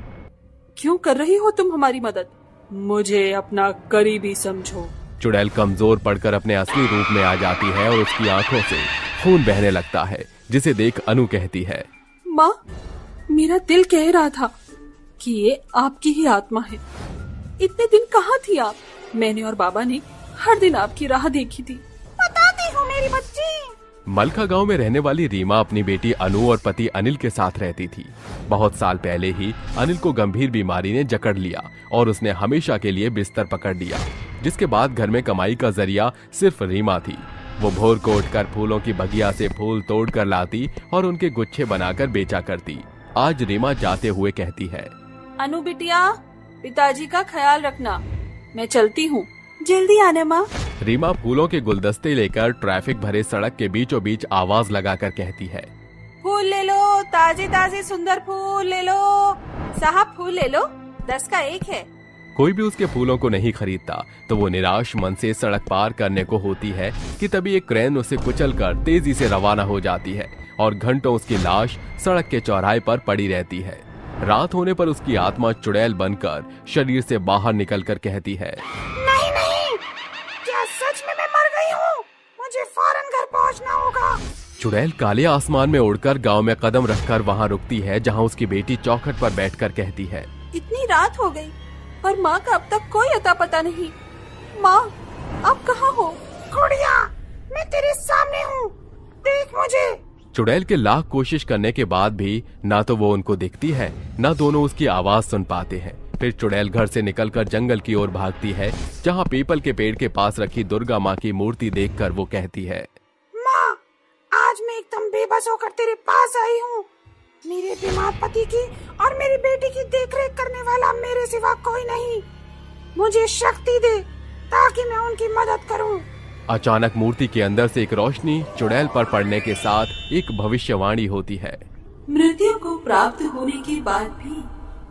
क्यों कर रही हो तुम हमारी मदद? मुझे अपना करीबी समझो। चुड़ैल कमजोर पड़कर अपने असली रूप में आ जाती है और उसकी आंखों से खून बहने लगता है, जिसे देख अनु कहती है, माँ, मेरा दिल कह रहा था कि ये आपकी ही आत्मा है। इतने दिन कहाँ थी आप? मैंने और बाबा ने हर दिन आपकी राह देखी थी। बताती हूँ मेरी बच्ची। मलखा गांव में रहने वाली रीमा अपनी बेटी अनु और पति अनिल के साथ रहती थी। बहुत साल पहले ही अनिल को गंभीर बीमारी ने जकड़ लिया और उसने हमेशा के लिए बिस्तर पकड़ लिया, जिसके बाद घर में कमाई का जरिया सिर्फ रीमा थी। वो भोर को उठकर फूलों की बगिया से फूल तोड़ कर लाती और उनके गुच्छे बनाकर बेचा करती। आज रीमा जाते हुए कहती है, अनु बिटिया, पिताजी का ख्याल रखना, मैं चलती हूँ, जल्दी आना माँ। रीमा फूलों के गुलदस्ते लेकर ट्रैफिक भरे सड़क के बीचों बीच आवाज लगाकर कहती है, फूल ले लो, ताजे ताजे सुंदर फूल ले लो साहब, फूल ले लो, 10 का 1 है। कोई भी उसके फूलों को नहीं खरीदता तो वो निराश मन से सड़क पार करने को होती है कि तभी एक क्रेन उसे कुचलकर तेजी से रवाना हो जाती है और घंटों उसकी लाश सड़क के चौराहे पर पड़ी रहती है। रात होने पर उसकी आत्मा चुड़ैल बनकर शरीर से बाहर निकलकर कहती है, नहीं नहीं, क्या सच में मैं मर गई हूँ? मुझे फौरन घर पहुँचना होगा। चुड़ैल काले आसमान में उड़कर गांव में कदम रखकर वहां रुकती है, जहां उसकी बेटी चौखट पर बैठकर कहती है, इतनी रात हो गई और माँ का अब तक कोई अता पता नहीं। माँ, आप कहाँ हो? गुड़िया, मैं तेरे सामने हूँ, देख मुझे। चुड़ैल के लाख कोशिश करने के बाद भी ना तो वो उनको दिखती है, ना दोनों उसकी आवाज सुन पाते हैं। फिर चुड़ैल घर से निकलकर जंगल की ओर भागती है, जहाँ पीपल के पेड़ के पास रखी दुर्गा माँ की मूर्ति देखकर वो कहती है, माँ, आज मैं एकदम बेबस होकर तेरे पास आई हूँ। मेरे बीमार पति की और मेरी बेटी की देखरेख करने वाला मेरे सिवा कोई नहीं। मुझे शक्ति दे ताकि मैं उनकी मदद करूँ। अचानक मूर्ति के अंदर से एक रोशनी चुड़ैल पर पड़ने के साथ एक भविष्यवाणी होती है, मृत्यु को प्राप्त होने के बाद भी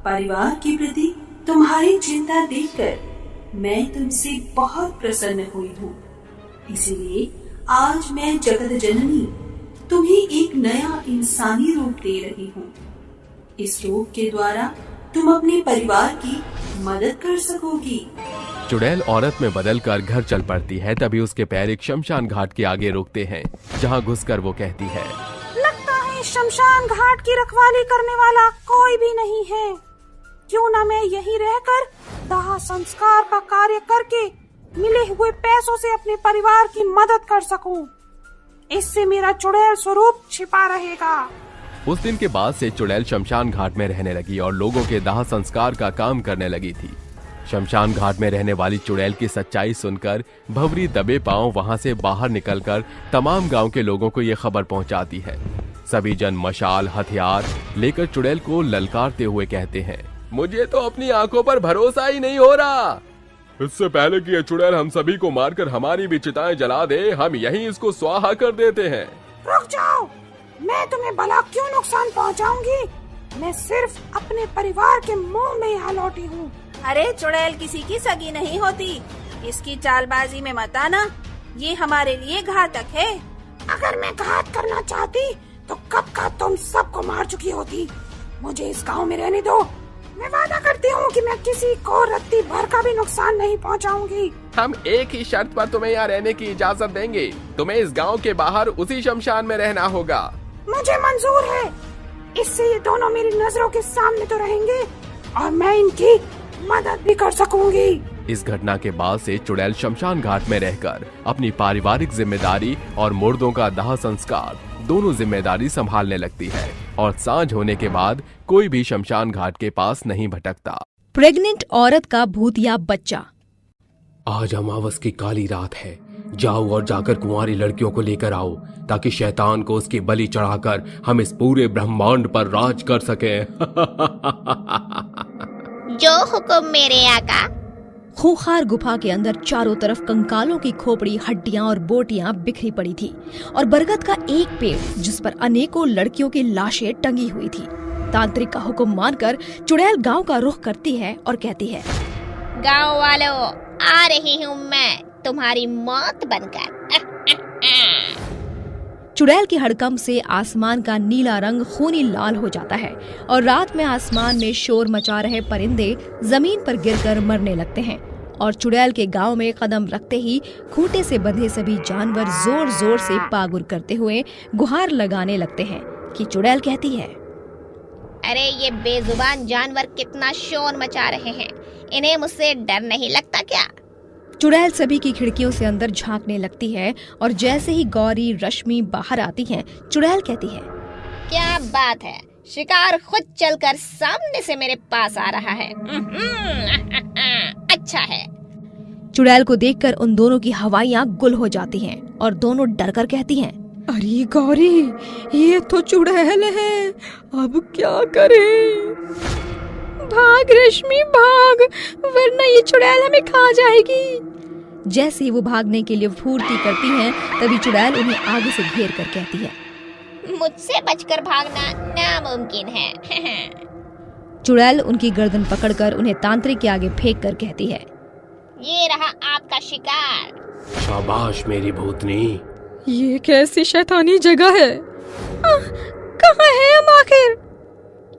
परिवार के प्रति तुम्हारी चिंता देखकर मैं तुमसे बहुत प्रसन्न हुई हूँ। इसीलिए आज मैं जगत जननी तुम्हें एक नया इंसानी रूप दे रही हूँ। इस रूप के द्वारा तुम अपने परिवार की मदद कर सकोगी। चुड़ैल औरत में बदलकर घर चल पड़ती है। तभी उसके पैर एक शमशान घाट के आगे रुकते हैं, जहाँ घुसकर वो कहती है, लगता है शमशान घाट की रखवाली करने वाला कोई भी नहीं है। क्यों ना मैं यहीं रहकर दाह संस्कार का कार्य करके मिले हुए पैसों से अपने परिवार की मदद कर सकूं। इससे मेरा चुड़ैल स्वरूप छिपा रहेगा। उस दिन के बाद से चुड़ैल शमशान घाट में रहने लगी और लोगों के दाह संस्कार का काम करने लगी थी। शमशान घाट में रहने वाली चुड़ैल की सच्चाई सुनकर भंवरी दबे पांव वहां से बाहर निकलकर तमाम गांव के लोगों को ये खबर पहुंचाती है। सभी जन मशाल हथियार लेकर चुड़ैल को ललकारते हुए कहते हैं, मुझे तो अपनी आंखों पर भरोसा ही नहीं हो रहा। इससे पहले कि ये चुड़ैल हम सभी को मारकर हमारी भी चिताएं जला दे, हम यहीं इसको स्वाहा कर देते हैं। रुक जाओ, मैं तुम्हें भला क्यों नुकसान पहुंचाऊंगी? मैं सिर्फ अपने परिवार के मुंह में यहाँ लौटी हूँ। अरे चुड़ैल किसी की सगी नहीं होती, इसकी चालबाजी में मत आना, ये हमारे लिए घातक है। अगर मैं घात करना चाहती तो कब का तुम सबको मार चुकी होती। मुझे इस गांव में रहने दो। मैं वादा करती हूँ कि मैं किसी को रत्ती भर का भी नुकसान नहीं पहुँचाऊंगी। हम एक ही शर्त पर तुम्हें यहाँ रहने की इजाजत देंगे, तुम्हें इस गांव के बाहर उसी शमशान में रहना होगा। मुझे मंजूर है। इससे ये दोनों मेरी नजरों के सामने तो रहेंगे और मैं इनकी मदद भी कर सकूंगी। इस घटना के बाद से चुड़ैल शमशान घाट में रहकर अपनी पारिवारिक जिम्मेदारी और मुर्दों का दाह संस्कार दोनों जिम्मेदारी संभालने लगती है और सांझ होने के बाद कोई भी शमशान घाट के पास नहीं भटकता। प्रेग्नेंट औरत का भूतिया बच्चा। आज अमावस की काली रात है, जाओ और जाकर कुंवारी लड़कियों को लेकर आओ ताकि शैतान को उसकी बलि चढ़ाकर हम इस पूरे ब्रह्मांड पर राज कर सकें। जो हुक्म मेरे आका। खूंखार गुफा के अंदर चारों तरफ कंकालों की खोपड़ी, हड्डियां और बोटियां बिखरी पड़ी थी और बरगद का एक पेड़ जिस पर अनेकों लड़कियों की लाशें टंगी हुई थी। तांत्रिक का हुक्म मानकर चुड़ैल गांव का रुख करती है और कहती है, गांव वालों, आ रही हूँ मैं तुम्हारी मौत बनकर। चुड़ैल की हड़कंप से आसमान का नीला रंग खूनी लाल हो जाता है और रात में आसमान में शोर मचा रहे परिंदे जमीन पर गिरकर मरने लगते हैं और चुड़ैल के गांव में कदम रखते ही खूंटे से बंधे सभी जानवर जोर जोर से पागुर करते हुए गुहार लगाने लगते हैं कि चुड़ैल कहती है, अरे ये बेजुबान जानवर कितना शोर मचा रहे हैं, इन्हें मुझसे डर नहीं लगता क्या? चुड़ैल सभी की खिड़कियों से अंदर झांकने लगती है और जैसे ही गौरी रश्मि बाहर आती हैं, चुड़ैल कहती है, क्या बात है, शिकार खुद चलकर सामने से मेरे पास आ रहा है। अच्छा है। चुड़ैल को देखकर उन दोनों की हवाइयाँ गुल हो जाती हैं और दोनों डरकर कहती हैं, अरे गौरी, ये तो चुड़ैल है, अब क्या करें? भाग रश्मि भाग, वरना ये चुड़ैल हमें खा जाएगी। जैसे ही वो भागने के लिए फुर्ती करती हैं, तभी चुड़ैल उन्हें आगे से घेर कर कहती है, मुझसे बचकर भागना नामुमकिन है। चुड़ैल उनकी गर्दन पकड़कर उन्हें तांत्रिक के आगे फेंक कर कहती है, ये रहा आपका शिकार। शाबाश मेरी भूतनी। ये कैसी शैतानी जगह है? कहाँ है हम आखिर?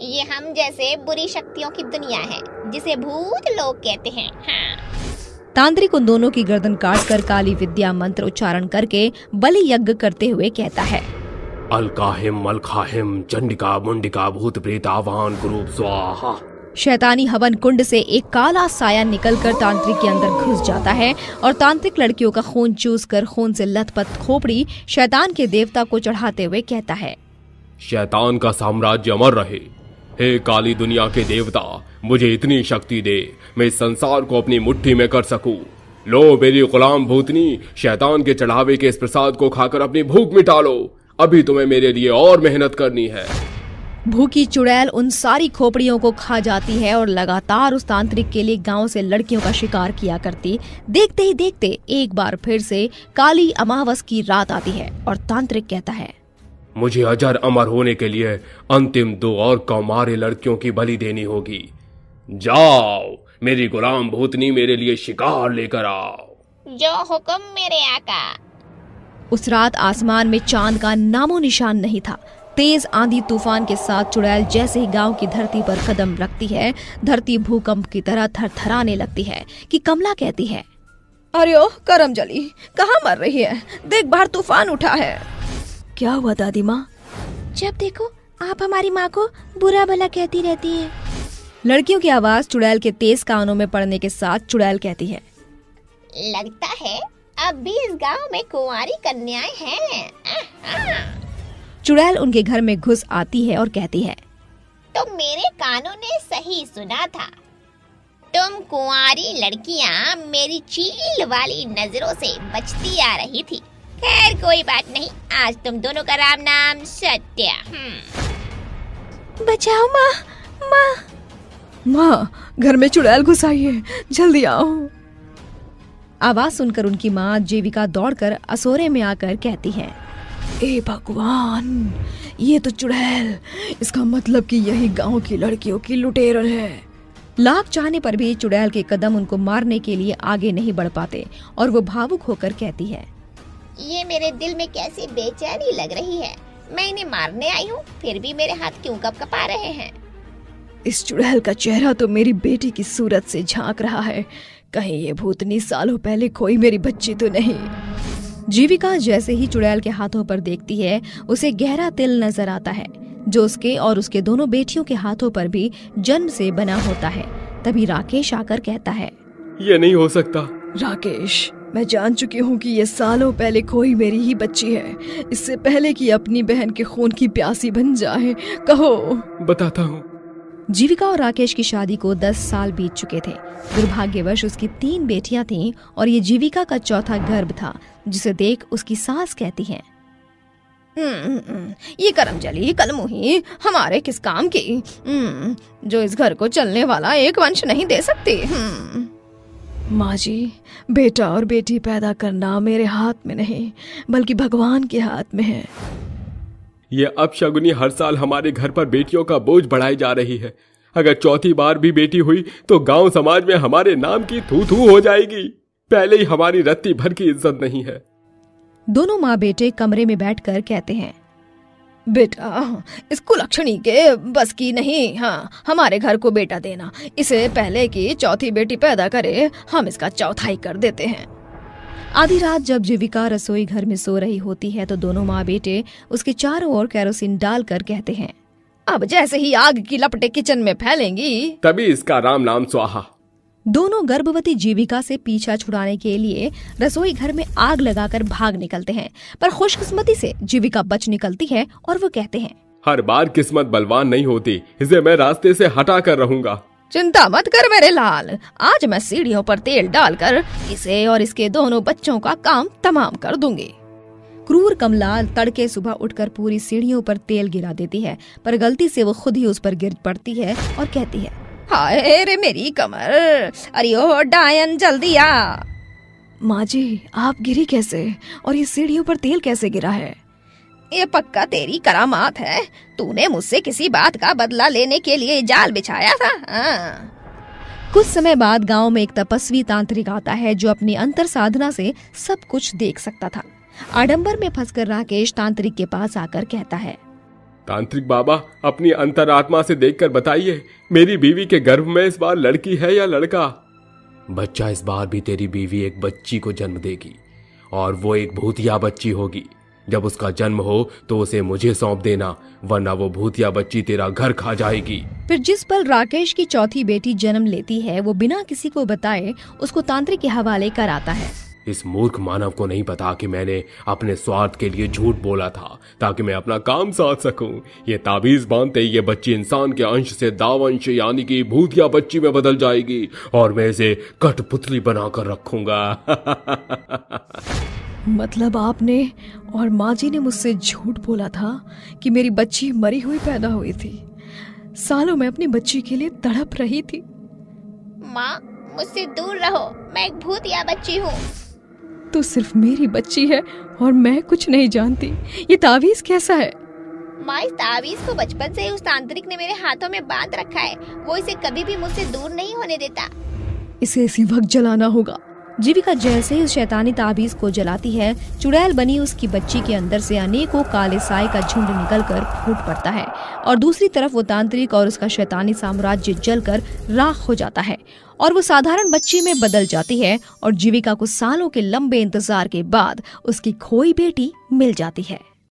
ये हम जैसे बुरी शक्तियों की दुनिया है, जिसे भूत लोग कहते हैं। हाँ। तांत्रिक उन दोनों की गर्दन काटकर काली विद्या मंत्र उच्चारण करके बलि यज्ञ करते हुए कहता है, अलकाहिम मलखाहिम चंडिका मुंडिका भूत प्रेत आवाहन कुरूप स्वाहा। शैतानी हवन कुंड से एक काला साया निकलकर तांत्रिक के अंदर घुस जाता है और तांत्रिक लड़कियों का खून चूसकर खून से लथपथ खोपड़ी शैतान के देवता को चढ़ाते हुए कहता है, शैतान का साम्राज्य अमर रहे। हे काली दुनिया के देवता, मुझे इतनी शक्ति दे, मैं इस संसार को अपनी मुट्ठी में कर सकूं। लो मेरी गुलाम भूतनी, शैतान के चढ़ावे के इस प्रसाद को खाकर अपनी भूख मिटा लो। अभी तुम्हें मेरे लिए और मेहनत करनी है। भूखी चुड़ैल उन सारी खोपड़ियों को खा जाती है और लगातार उस तांत्रिक के लिए गांव से लड़कियों का शिकार किया करती। देखते ही देखते एक बार फिर से काली अमावस की रात आती है और तांत्रिक कहता है, मुझे अजर अमर होने के लिए अंतिम 2 और कौमारे लड़कियों की बलि देनी होगी। जाओ मेरी गुलाम भूतनी, मेरे लिए शिकार लेकर आओ। जो हुक्म मेरे आका। उस रात आसमान में चांद का नामो निशान नहीं था। तेज आंधी तूफान के साथ चुड़ैल जैसे ही गांव की धरती पर कदम रखती है, धरती भूकंप की तरह थरथराने लगती है कि कमला कहती है, अरे ओह करमजली, कहाँ मर रही है? देख बाहर तूफान उठा है। क्या हुआ दादी माँ? जब देखो आप हमारी माँ को बुरा भला कहती रहती है। लड़कियों की आवाज चुड़ैल के तेज कानों में पड़ने के साथ चुड़ैल कहती है, लगता है अब भी इस गांव में कुंवारी कन्याएं हैं। चुड़ैल उनके घर में घुस आती है और कहती है, तो मेरे कानों ने सही सुना था। तुम कुंवारी लड़कियां मेरी चील वाली नजरों से बचती आ रही थी। खैर कोई बात नहीं, आज तुम दोनों का राम नाम सत्य। बचाओ माँ, माँ। माँ, घर में चुड़ैल घुस आई है, जल्दी आओ। आवाज सुनकर उनकी माँ जीविका दौड़कर असोरे में आकर कहती है, ए भगवान, ये तो चुड़ैल, इसका मतलब कि यही गांव की लड़कियों की लुटेरल है। लाख चाहने पर भी चुड़ैल के कदम उनको मारने के लिए आगे नहीं बढ़ पाते और वो भावुक होकर कहती है, ये मेरे दिल में कैसी बेचैनी लग रही है। मैं इन्हें मारने आई हूँ, फिर भी मेरे हाथ क्यों कपकपा रहे हैं। इस चुड़ैल का चेहरा तो मेरी बेटी की सूरत से झांक रहा है। कहीं ये भूतनी सालों पहले कोई मेरी बच्ची तो नहीं। जीविका जैसे ही चुड़ैल के हाथों पर देखती है, उसे गहरा तिल नजर आता है जो उसके और उसके दोनों बेटियों के हाथों पर भी जन्म से बना होता है। तभी राकेश आकर कहता है, ये नहीं हो सकता। राकेश, मैं जान चुकी हूँ कि ये सालों पहले कोई मेरी ही बच्ची है। इससे पहले कि अपनी बहन के खून की प्यासी बन जाए, कहो। बताता हूँ। जीविका और राकेश की शादी को 10 साल बीत चुके थे। दुर्भाग्यवश उसकी 3 बेटियां थीं और ये जीविका का चौथा गर्भ था, जिसे देख उसकी सास कहती है, ये करमजली कलमुही हमारे किस काम की, जो इस घर को चलने वाला एक वंश नहीं दे सकती। माँ जी, बेटा और बेटी पैदा करना मेरे हाथ में नहीं बल्कि भगवान के हाथ में है। ये अपशगुनी हर साल हमारे घर पर बेटियों का बोझ बढ़ाई जा रही है। अगर चौथी बार भी बेटी हुई तो गांव समाज में हमारे नाम की थू थू हो जाएगी। पहले ही हमारी रत्ती भर की इज्जत नहीं है। दोनों माँ बेटे कमरे में बैठकर कहते हैं, बेटा, इस कुलक्षणी के बस की नहीं। हाँ, हमारे घर को बेटा देना। इसे पहले की चौथी बेटी पैदा करे, हम इसका चौथाई कर देते हैं। आधी रात जब जीविका रसोई घर में सो रही होती है तो दोनों माँ बेटे उसके चारों ओर केरोसिन डालकर कहते हैं, अब जैसे ही आग की लपटें किचन में फैलेंगी तभी इसका राम नाम स्वाहा। दोनों गर्भवती जीविका से पीछा छुड़ाने के लिए रसोई घर में आग लगाकर भाग निकलते हैं, पर खुशकिस्मती से जीविका बच निकलती है और वो कहते हैं, हर बार किस्मत बलवान नहीं होती, इसे मैं रास्ते से हटा कर रहूंगा। चिंता मत कर मेरे लाल, आज मैं सीढ़ियों पर तेल डालकर इसे और इसके दोनों बच्चों का काम तमाम कर दूंगी। क्रूर कमला तड़के सुबह उठकर पूरी सीढ़ियों पर तेल गिरा देती है, पर गलती से वो खुद ही उस पर गिर पड़ती है और कहती है, हाय रे मेरी कमर, अरे ओ डायन जल्दी आ। माँ जी, आप गिरी कैसे और ये सीढ़ियों पर तेल कैसे गिरा है? ये पक्का तेरी करामात है, तूने मुझसे किसी बात का बदला लेने के लिए जाल बिछाया था। कुछ समय बाद गांव में एक तपस्वी तांत्रिक आता है जो अपनी अंतर साधना से सब कुछ देख सकता था। आडंबर में फंसकर राकेश तांत्रिक के पास आकर कहता है, तांत्रिक बाबा, अपनी अंतरात्मा से देखकर बताइए, मेरी बीवी के गर्भ में इस बार लड़की है या लड़का? बच्चा, इस बार भी तेरी बीवी एक बच्ची को जन्म देगी और वो एक भूतिया बच्ची होगी। जब उसका जन्म हो तो उसे मुझे सौंप देना, वरना वो भूतिया बच्ची तेरा घर खा जाएगी। फिर जिस पल राकेश की चौथी बेटी जन्म लेती है वो बिना किसी को बताए उसको तांत्रिक के हवाले कराता है। इस मूर्ख मानव को नहीं पता कि मैंने अपने स्वार्थ के लिए झूठ बोला था ताकि मैं अपना काम साध सकूं। ये ताबीज बांधते ही ये बच्ची इंसान के अंश से दावंश यानी कि भूतिया बच्ची में बदल जाएगी और मैं इसे कठपुतली बनाकर रखूंगा। मतलब आपने और माँ जी ने मुझसे झूठ बोला था कि मेरी बच्ची मरी हुई पैदा हुई थी। सालों में अपनी बच्ची के लिए तड़प रही थी। माँ, मुझसे दूर रहो, मैं एक भूतिया बच्ची हूँ। तो सिर्फ मेरी बच्ची है और मैं कुछ नहीं जानती। ये तावीज कैसा है? माँ, इस तावीज को बचपन से ही उस तांत्रिक ने मेरे हाथों में बांध रखा है। वो इसे कभी भी मुझसे दूर नहीं होने देता। इसे इसी वक्त जलाना होगा। जीविका जैसे ही उस शैतानी ताबीज को जलाती है, चुड़ैल बनी उसकी बच्ची के अंदर से अनेकों काले साए का झुंड निकलकर फूट पड़ता है और दूसरी तरफ वो तांत्रिक और उसका शैतानी साम्राज्य जलकर राख हो जाता है और वो साधारण बच्ची में बदल जाती है और जीविका को सालों के लंबे इंतजार के बाद उसकी खोई बेटी मिल जाती है।